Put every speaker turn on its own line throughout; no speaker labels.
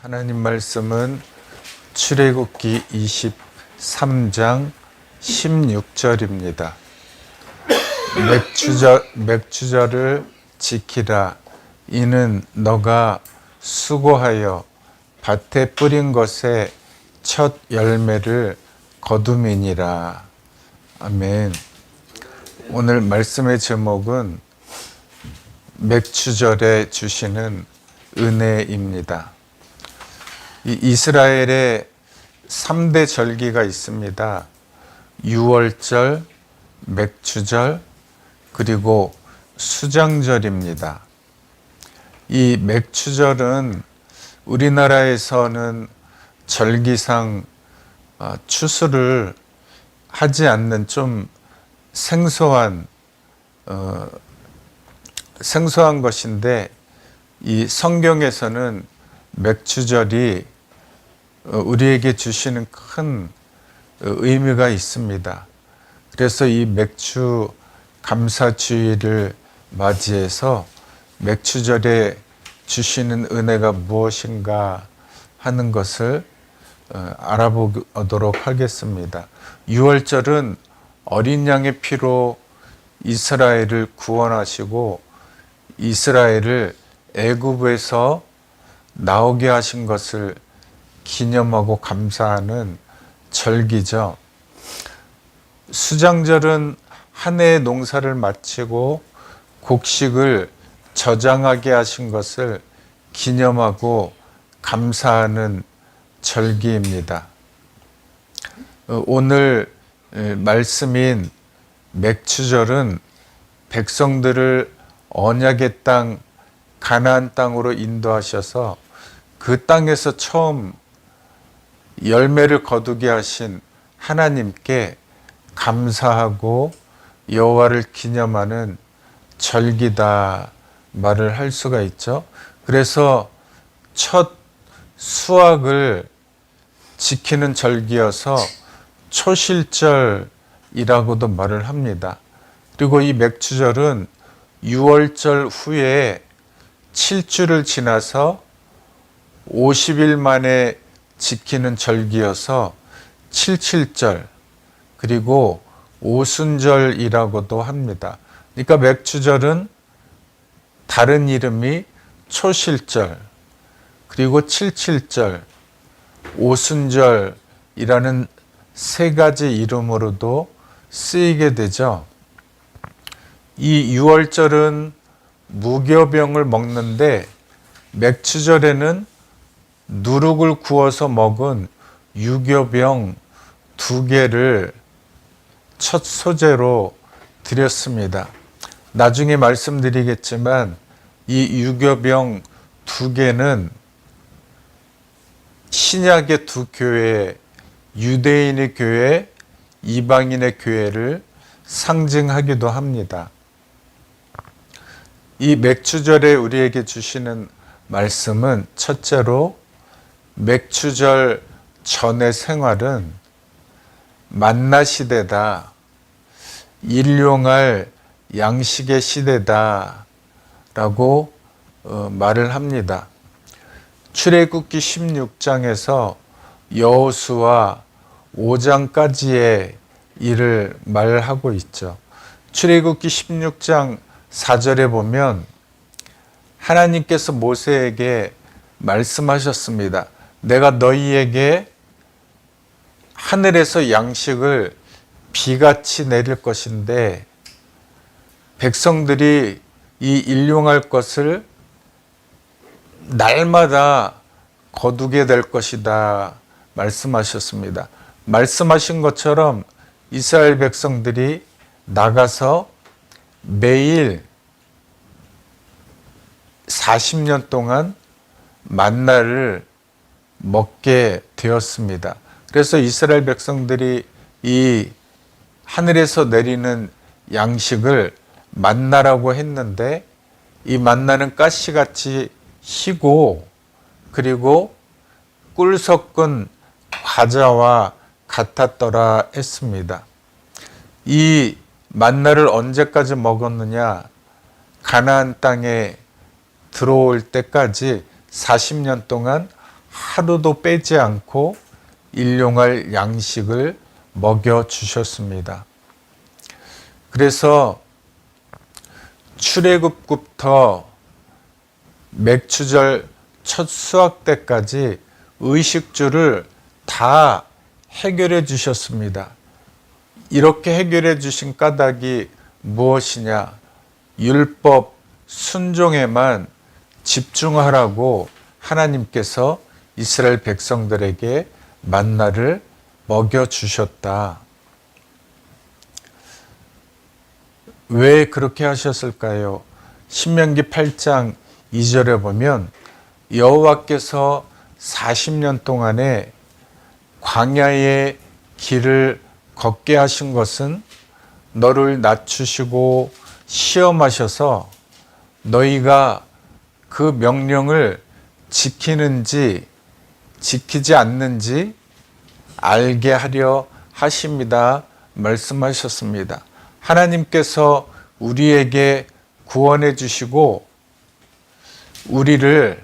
하나님 말씀은 출애굽기 23장 16절입니다. 맥주절을 지키라. 이는 너가 수고하여 밭에 뿌린 것의 첫 열매를 거둠이니라. 아멘. 오늘 말씀의 제목은 맥주절에 주시는 은혜입니다. 이스라엘에 3대 절기가 있습니다. 유월절, 맥주절, 그리고 수장절입니다. 이 맥주절은 우리나라에서는 절기상 추수를 하지 않는 좀 생소한 것인데, 이 성경에서는 맥주절이 우리에게 주시는 큰 의미가 있습니다. 그래서 이 맥주 감사주의를 맞이해서 맥주절에 주시는 은혜가 무엇인가 하는 것을 알아보도록 하겠습니다. 유월절은 어린 양의 피로 이스라엘을 구원하시고 이스라엘을 애굽에서 나오게 하신 것을 기념하고 감사하는 절기죠. 수장절은 한 해의 농사를 마치고 곡식을 저장하게 하신 것을 기념하고 감사하는 절기입니다. 오늘 말씀인 맥주절은 백성들을 언약의 땅 가나안 땅으로 인도하셔서 그 땅에서 처음 열매를 거두게 하신 하나님께 감사하고 여호와를 기념하는 절기다 말을 할 수가 있죠. 그래서 첫 수확을 지키는 절기여서 초실절이라고도 말을 합니다. 그리고 이 맥주절은 유월절 후에 7주를 지나서 50일 만에 지키는 절기여서 칠칠절, 그리고 오순절이라고도 합니다. 그러니까 맥주절은 다른 이름이 초실절, 그리고 칠칠절, 오순절이라는 세 가지 이름으로도 쓰이게 되죠. 이 유월절은 무교병을 먹는데, 맥주절에는 누룩을 구워서 먹은 유교병 2개를 첫 소재로 드렸습니다. 나중에 말씀드리겠지만 이 유교병 2개는 신약의 두 교회, 유대인의 교회, 이방인의 교회를 상징하기도 합니다. 이 맥주절에 우리에게 주시는 말씀은 첫째로 맥주절 전의 생활은 만나 시대다, 일용할 양식의 시대다 라고 말을 합니다. 출애굽기 16장에서 여호수아 5장까지의 일을 말하고 있죠. 출애굽기 16장 4절에 보면 하나님께서 모세에게 말씀하셨습니다. 내가 너희에게 하늘에서 양식을 비같이 내릴 것인데 백성들이 이 일용할 것을 날마다 거두게 될 것이다 말씀하셨습니다. 말씀하신 것처럼 이스라엘 백성들이 나가서 매일 40년 동안 만나를 먹게 되었습니다. 그래서 이스라엘 백성들이 이 하늘에서 내리는 양식을 만나라고 했는데, 이 만나는 가시같이 희고 그리고 꿀 섞은 과자와 같았더라 했습니다. 이 만나를 언제까지 먹었느냐? 가나안 땅에 들어올 때까지 40년 동안 하루도 빼지 않고 일용할 양식을 먹여 주셨습니다. 그래서 출애굽부터 맥추절 첫 수확 때까지 의식주를 다 해결해 주셨습니다. 이렇게 해결해 주신 까닭이 무엇이냐? 율법 순종에만 집중하라고 하나님께서 이스라엘 백성들에게 만나를 먹여 주셨다. 왜 그렇게 하셨을까요? 신명기 8장 2절에 보면 여호와께서 40년 동안에 광야의 길을 걷게 하신 것은 너를 낮추시고 시험하셔서 너희가 그 명령을 지키는지 지키지 않는지 알게 하려 하십니다. 말씀하셨습니다. 하나님께서 우리에게 구원해 주시고 우리를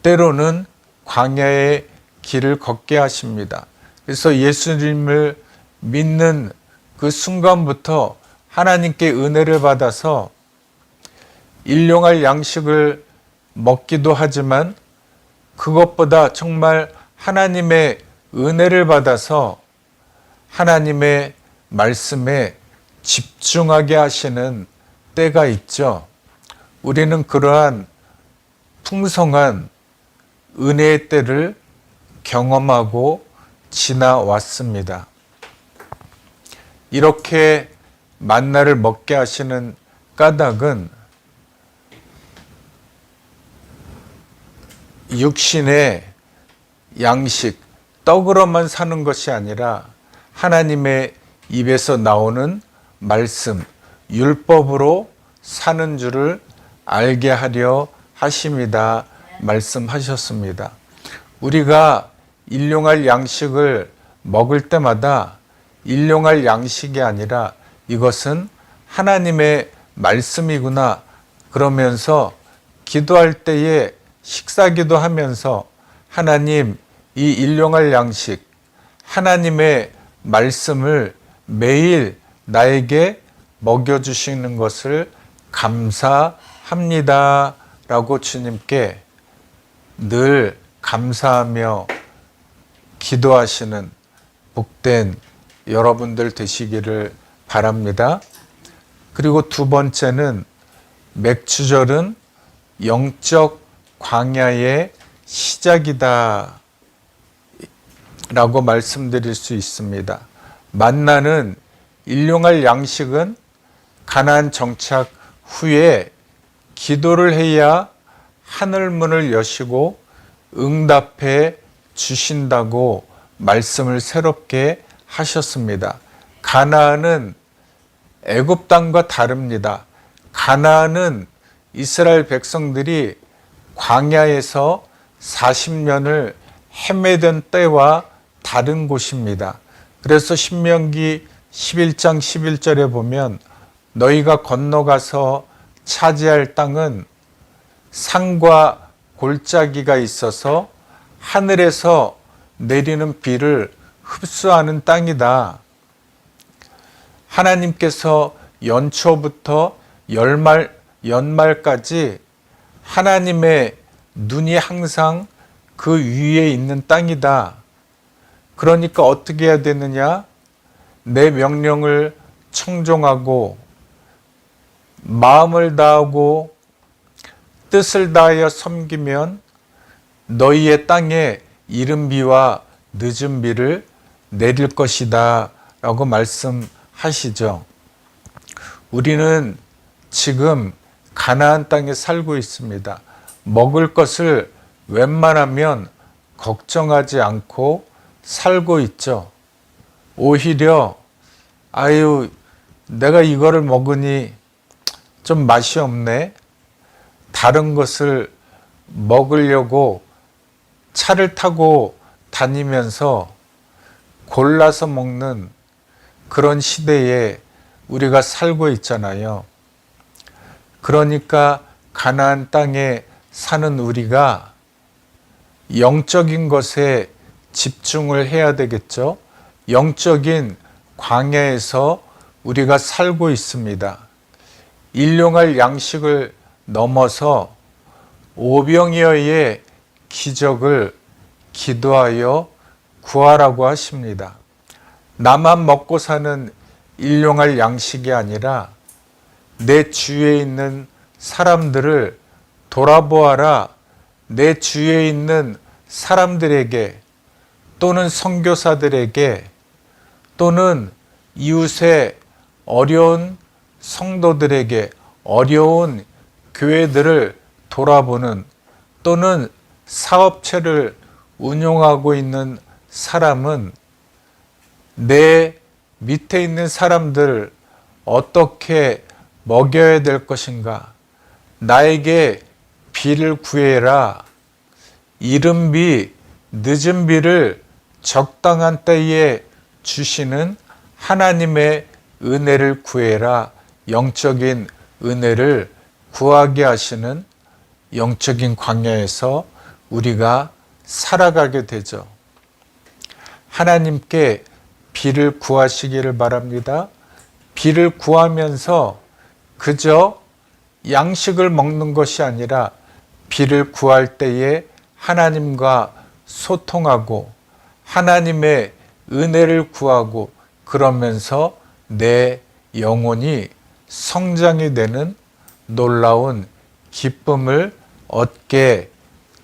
때로는 광야의 길을 걷게 하십니다. 그래서 예수님을 믿는 그 순간부터 하나님께 은혜를 받아서 일용할 양식을 먹기도 하지만 그것보다 정말 하나님의 은혜를 받아서 하나님의 말씀에 집중하게 하시는 때가 있죠. 우리는 그러한 풍성한 은혜의 때를 경험하고 지나왔습니다. 이렇게 만나를 먹게 하시는 까닭은 육신의 양식, 떡으로만 사는 것이 아니라 하나님의 입에서 나오는 말씀, 율법으로 사는 줄을 알게 하려 하심이다 말씀하셨습니다. 우리가 일용할 양식을 먹을 때마다 일용할 양식이 아니라 이것은 하나님의 말씀이구나 그러면서 기도할 때에 식사기도 하면서 하나님 이 일용할 양식 하나님의 말씀을 매일 나에게 먹여주시는 것을 감사합니다 라고 주님께 늘 감사하며 기도하시는 복된 여러분들 되시기를 바랍니다. 그리고 두 번째는 맥추절은 영적 광야의 시작이다 라고 말씀드릴 수 있습니다. 만나는 일용할 양식은 가나안 정착 후에 기도를 해야 하늘문을 여시고 응답해 주신다고 말씀을 새롭게 하셨습니다. 가나안은 애굽 땅과 다릅니다. 가나안은 이스라엘 백성들이 광야에서 40년을 헤매던 때와 다른 곳입니다. 그래서 신명기 11장 11절에 보면 너희가 건너가서 차지할 땅은 산과 골짜기가 있어서 하늘에서 내리는 비를 흡수하는 땅이다. 하나님께서 연초부터 연말까지 하나님의 눈이 항상 그 위에 있는 땅이다. 그러니까 어떻게 해야 되느냐? 내 명령을 청종하고 마음을 다하고 뜻을 다하여 섬기면 너희의 땅에 이른 비와 늦은 비를 내릴 것이다 라고 말씀하시죠. 우리는 지금 가나안 땅에 살고 있습니다. 먹을 것을 웬만하면 걱정하지 않고 살고 있죠. 오히려 내가 이거를 먹으니 좀 맛이 없네. 다른 것을 먹으려고 차를 타고 다니면서 골라서 먹는 그런 시대에 우리가 살고 있잖아요. 그러니까 가나안 땅에 사는 우리가 영적인 것에 집중을 해야 되겠죠. 영적인 광야에서 우리가 살고 있습니다. 일용할 양식을 넘어서 오병이어의 기적을 기도하여 구하라고 하십니다. 나만 먹고 사는 일용할 양식이 아니라 내 주위에 있는 사람들을 돌아보아라. 내 주위에 있는 사람들에게 또는 선교사들에게 또는 이웃의 어려운 성도들에게 어려운 교회들을 돌아보는 또는 사업체를 운영하고 있는 사람은 내 밑에 있는 사람들 어떻게 먹여야 될 것인가? 나에게 비를 구해라. 이른 비, 늦은 비를 적당한 때에 주시는 하나님의 은혜를 구해라. 영적인 은혜를 구하게 하시는 영적인 광야에서 우리가 살아가게 되죠. 하나님께 비를 구하시기를 바랍니다. 비를 구하면서 그저 양식을 먹는 것이 아니라 비를 구할 때에 하나님과 소통하고 하나님의 은혜를 구하고 그러면서 내 영혼이 성장이 되는 놀라운 기쁨을 얻게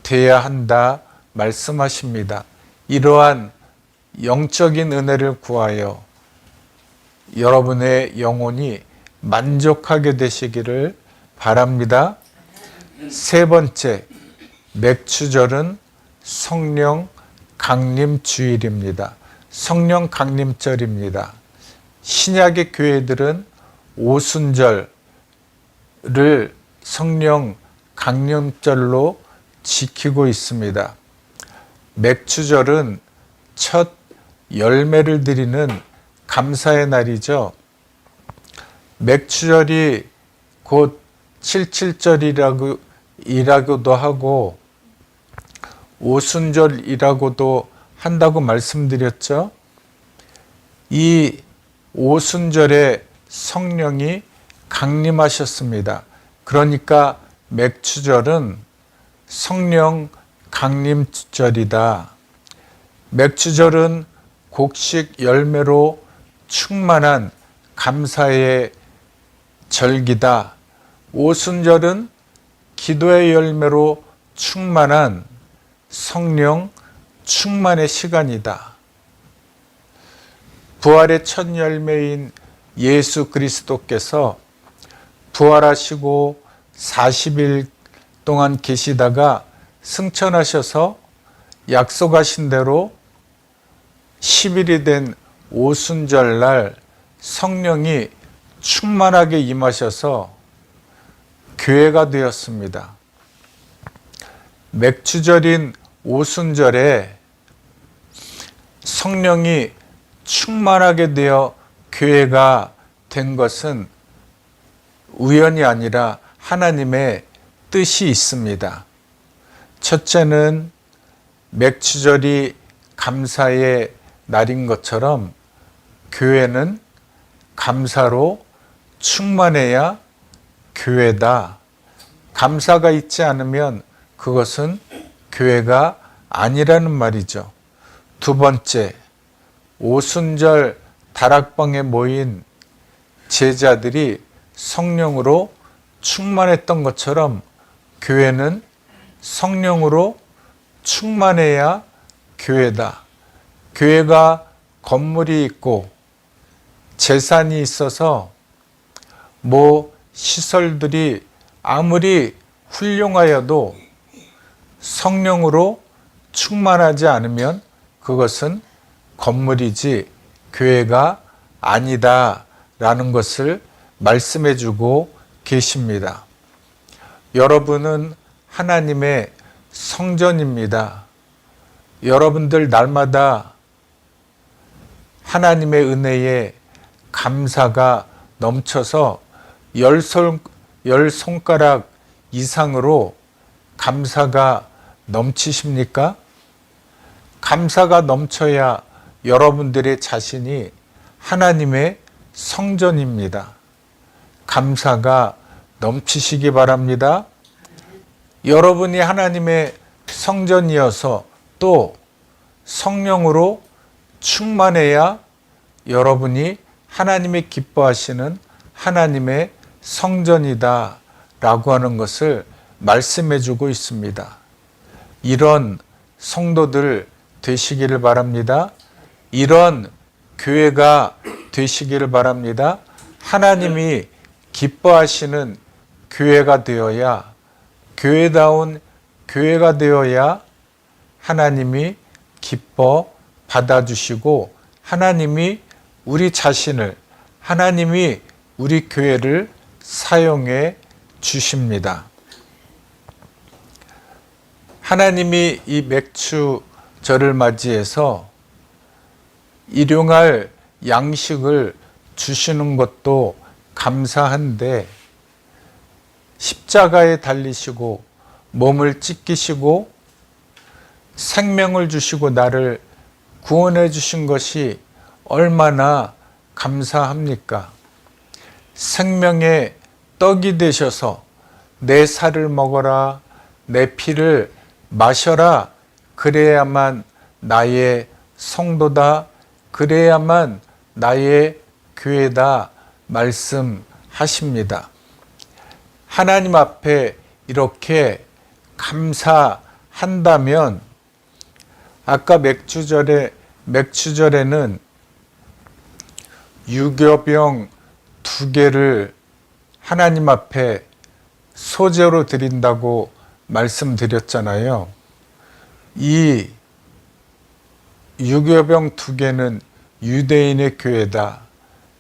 돼야 한다 말씀하십니다. 이러한 영적인 은혜를 구하여 여러분의 영혼이 만족하게 되시기를 바랍니다. 세 번째, 맥추절은 성령 강림 주일입니다. 성령 강림절입니다. 신약의 교회들은 오순절을 성령 강림절로 지키고 있습니다. 맥추절은 첫 열매를 드리는 감사의 날이죠. 맥추절이 곧 77절이라고도 하고 오순절이라고도 한다고 말씀드렸죠. 이 오순절에 성령이 강림하셨습니다. 그러니까 맥추절은 성령 강림절이다. 맥추절은 곡식 열매로 충만한 감사의 절기다. 오순절은 기도의 열매로 충만한 성령 충만의 시간이다. 부활의 첫 열매인 예수 그리스도께서 부활하시고 40일 동안 계시다가 승천하셔서 약속하신 대로 10일이 된 오순절날 성령이 충만하게 임하셔서 교회가 되었습니다. 맥추절인 오순절에 성령이 충만하게 되어 교회가 된 것은 우연이 아니라 하나님의 뜻이 있습니다. 첫째는 맥추절이 감사의 날인 것처럼 교회는 감사로 충만해야 교회다. 감사가 있지 않으면 그것은 교회가 아니라는 말이죠. 두 번째, 오순절 다락방에 모인 제자들이 성령으로 충만했던 것처럼 교회는 성령으로 충만해야 교회다. 교회가 건물이 있고 재산이 있어서 시설들이 아무리 훌륭하여도 성령으로 충만하지 않으면 그것은 건물이지 교회가 아니다라는 것을 말씀해 주고 계십니다. 여러분은 하나님의 성전입니다. 여러분들 날마다 하나님의 은혜에 감사가 넘쳐서 열 손가락 이상으로 감사가 넘치십니까? 감사가 넘쳐야 여러분들의 자신이 하나님의 성전입니다. 감사가 넘치시기 바랍니다. 여러분이 하나님의 성전이어서 또 성령으로 충만해야 여러분이 하나님이 기뻐하시는 하나님의 성전이다 라고 하는 것을 말씀해 주고 있습니다. 이런 성도들 되시기를 바랍니다. 이런 교회가 되시기를 바랍니다. 하나님이 기뻐하시는 교회가 되어야, 교회다운 교회가 되어야 하나님이 기뻐 받아주시고 하나님이 우리 자신을, 하나님이 우리 교회를 사용해 주십니다. 하나님이 이 맥주절을 맞이해서 일용할 양식을 주시는 것도 감사한데 십자가에 달리시고 몸을 찢기시고 생명을 주시고 나를 구원해 주신 것이 얼마나 감사합니까? 생명의 떡이 되셔서 내 살을 먹어라, 내 피를 마셔라, 그래야만 나의 성도다, 그래야만 나의 교회다 말씀하십니다. 하나님 앞에 이렇게 감사한다면 아까 맥주절에는 유교병 2개를 하나님 앞에 소제로 드린다고 말씀드렸잖아요. 이 유교병 2개는 유대인의 교회다,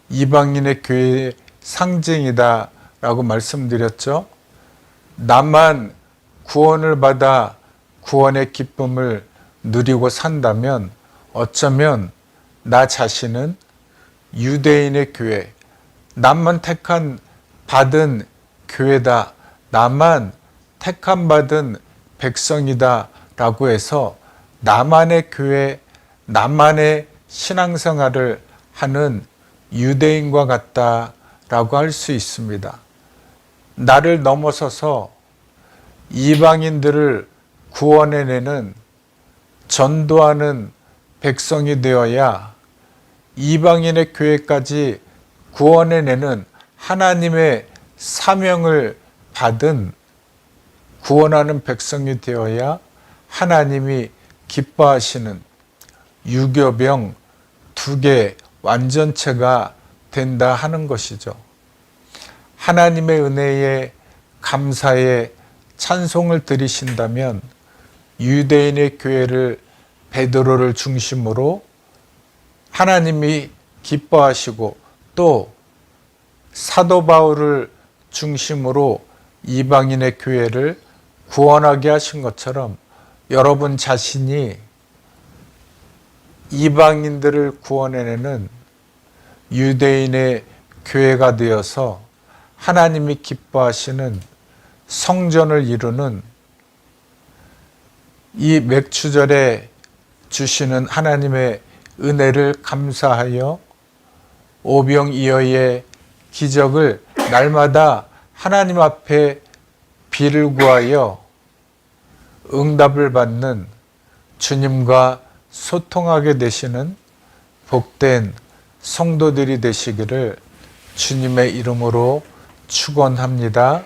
이방인의 교회의 상징이다 라고 말씀드렸죠. 나만 구원을 받아 구원의 기쁨을 누리고 산다면 어쩌면 나 자신은 유대인의 교회, 나만 택한 받은 교회다, 나만 택함 받은 백성이다 라고 해서 나만의 교회, 나만의 신앙생활을 하는 유대인과 같다라고 할 수 있습니다. 나를 넘어서서 이방인들을 구원해내는, 전도하는 백성이 되어야 이방인의 교회까지 구원해내는 하나님의 사명을 받은 구원하는 백성이 되어야 하나님이 기뻐하시는 유교병 2개 완전체가 된다 하는 것이죠. 하나님의 은혜에 감사의 찬송을 드리신다면 유대인의 교회를, 베드로를 중심으로 하나님이 기뻐하시고 또 사도 바울을 중심으로 이방인의 교회를 구원하게 하신 것처럼 여러분 자신이 이방인들을 구원해내는 유대인의 교회가 되어서 하나님이 기뻐하시는 성전을 이루는 이 맥주절에 주시는 하나님의 은혜를 감사하여 오병이어의 기적을 날마다 하나님 앞에 비를 구하여 응답을 받는 주님과 소통하게 되시는 복된 성도들이 되시기를 주님의 이름으로 축원합니다.